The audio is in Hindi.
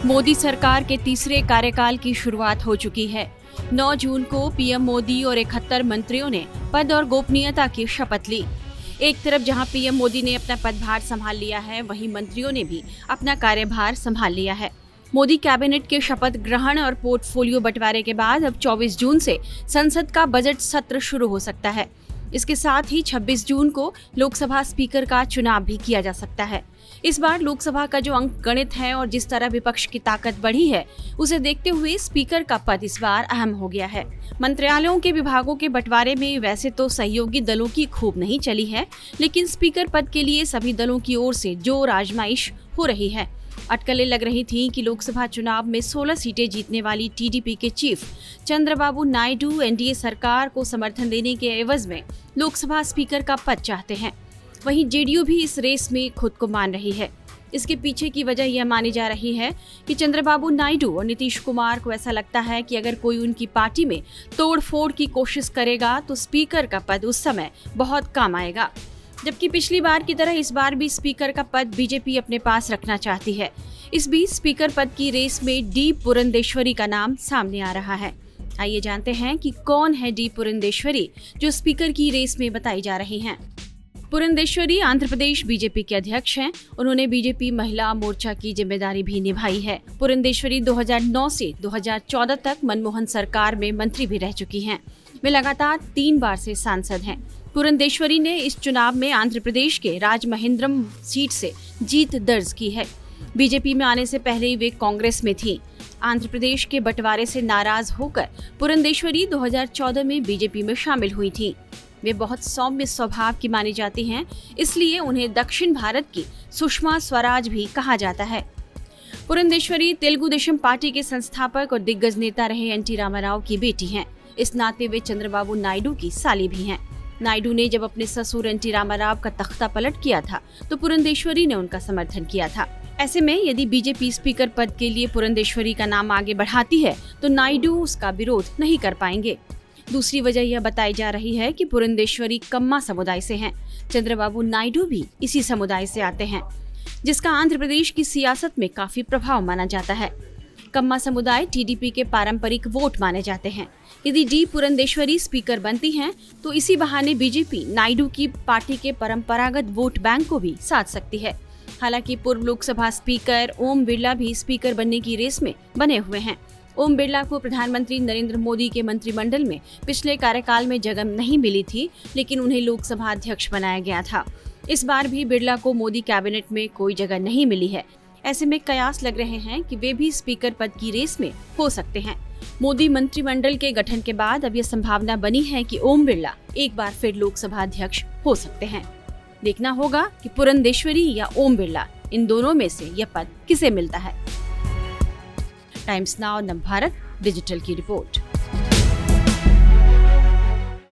मोदी सरकार के तीसरे कार्यकाल की शुरुआत हो चुकी है। 9 जून को पीएम मोदी और 71 मंत्रियों ने पद और गोपनीयता की शपथ ली। एक तरफ जहां पीएम मोदी ने अपना पदभार संभाल लिया है, वहीं मंत्रियों ने भी अपना कार्यभार संभाल लिया है। मोदी कैबिनेट के शपथ ग्रहण और पोर्टफोलियो बंटवारे के बाद अब 24 जून से संसद का बजट सत्र शुरू हो सकता है। इसके साथ ही 26 जून को लोकसभा स्पीकर का चुनाव भी किया जा सकता है। इस बार लोकसभा का जो अंक गणित है और जिस तरह विपक्ष की ताकत बढ़ी है, उसे देखते हुए स्पीकर का पद इस बार अहम हो गया है। मंत्रालयों के विभागों के बंटवारे में वैसे तो सहयोगी दलों की खूब नहीं चली है, लेकिन स्पीकर पद के लिए सभी दलों की ओर से जोर आजमाइश हो रही है। अटकलें लग रही थीं कि लोकसभा चुनाव में 16 सीटें जीतने वाली टीडीपी के चीफ चंद्रबाबू नायडू एनडीए सरकार को समर्थन देने के एवज में लोकसभा स्पीकर का पद चाहते हैं। वहीं जेडीयू भी इस रेस में खुद को मान रही है। इसके पीछे की वजह यह मानी जा रही है कि चंद्रबाबू नायडू और नीतीश कुमार को ऐसा लगता है कि अगर कोई उनकी पार्टी में तोड़फोड़ की कोशिश करेगा तो स्पीकर का पद उस समय बहुत काम आएगा। जबकि पिछली बार की तरह इस बार भी स्पीकर का पद बीजेपी अपने पास रखना चाहती है। इस बीच स्पीकर पद की रेस में डी पुरंदेश्वरी का नाम सामने आ रहा है। आइए जानते हैं कि कौन है डी पुरंदेश्वरी, जो स्पीकर की रेस में बताई जा रही हैं। पुरंदेश्वरी आंध्र प्रदेश बीजेपी के अध्यक्ष हैं। उन्होंने बीजेपी महिला मोर्चा की जिम्मेदारी भी निभाई है। पुरंदेश्वरी 2009 से 2014 तक मनमोहन सरकार में मंत्री भी रह चुकी हैं। वे लगातार 3 बार से सांसद हैं। पुरंदेश्वरी ने इस चुनाव में आंध्र प्रदेश के राजमहेंद्रम सीट से जीत दर्ज की है। बीजेपी में आने से पहले ही वे कांग्रेस में थीं। आंध्र प्रदेश के बंटवारे से नाराज होकर पुरंदेश्वरी 2014 में बीजेपी में शामिल हुई थीं। वे बहुत सौम्य स्वभाव की मानी जाती हैं, इसलिए उन्हें दक्षिण भारत की सुषमा स्वराज भी कहा जाता है। पुरंदेश्वरी तेलुगु देशम पार्टी के संस्थापक और दिग्गज नेता रहे एनटी रामाराव की बेटी हैं। इस नाते वे चंद्रबाबू नायडू की साली भी हैं। नायडू ने जब अपने ससुर एनटी रामाराव का तख्ता पलट किया था, तो पुरंदेश्वरी ने उनका समर्थन किया था। ऐसे में यदि बीजेपी स्पीकर पद के लिए पुरंदेश्वरी का नाम आगे बढ़ाती है, तो नायडू उसका विरोध नहीं कर पाएंगे। दूसरी वजह यह बताई जा रही है कि पुरंदेश्वरी कम्मा समुदाय से हैं। चंद्रबाबू नायडू भी इसी समुदाय से आते हैं, जिसका आंध्र प्रदेश की सियासत में काफी प्रभाव माना जाता है। कम्मा समुदाय टीडीपी के पारंपरिक वोट माने जाते हैं। यदि डी पुरंदेश्वरी स्पीकर बनती हैं, तो इसी बहाने बीजेपी नायडू की पार्टी के परंपरागत वोट बैंक को भी साध सकती है। हालांकि पूर्व लोकसभा स्पीकर ओम बिरला भी स्पीकर बनने की रेस में बने हुए हैं। ओम बिरला को प्रधानमंत्री नरेंद्र मोदी के मंत्रिमंडल में पिछले कार्यकाल में जगह नहीं मिली थी, लेकिन उन्हें लोकसभा अध्यक्ष बनाया गया था। इस बार भी बिरला को मोदी कैबिनेट में कोई जगह नहीं मिली है। ऐसे में कयास लग रहे हैं कि वे भी स्पीकर पद की रेस में हो सकते हैं। मोदी मंत्रिमंडल के गठन के बाद अब यह संभावना बनी है कि ओम बिरला एक बार फिर लोकसभा अध्यक्ष हो सकते हैं। देखना होगा कि पुरंदेश्वरी या ओम बिरला, इन दोनों में से यह पद किसे मिलता है। टाइम्स नाउ नवभारत डिजिटल की रिपोर्ट।